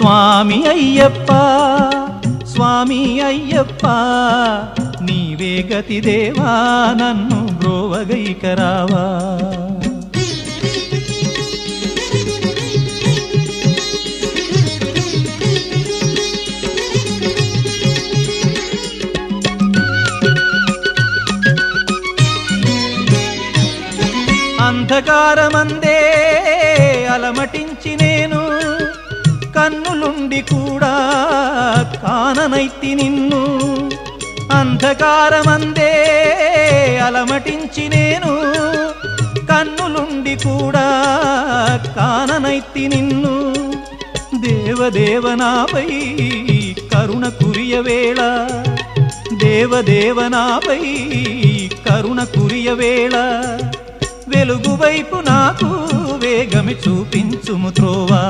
స్వామి అయ్యప్ప స్వామి అయ్యప్ప నీవే గతి దేవా నన్ను బ్రోవగైకరావా అంధకారమందే అలమటించి నేను కన్నులుండి కూడా కాననైతి నిన్ను అంధకారమందే అలమటించి నేను కన్నులుండి కూడా కాననైతి నిన్ను దేవదేవనాపై కరుణ కురియవేళ దేవదేవనాపై కరుణ కురియవేళ వెలుగు వైపు నాకు వేగమి చూపించుము త్రోవా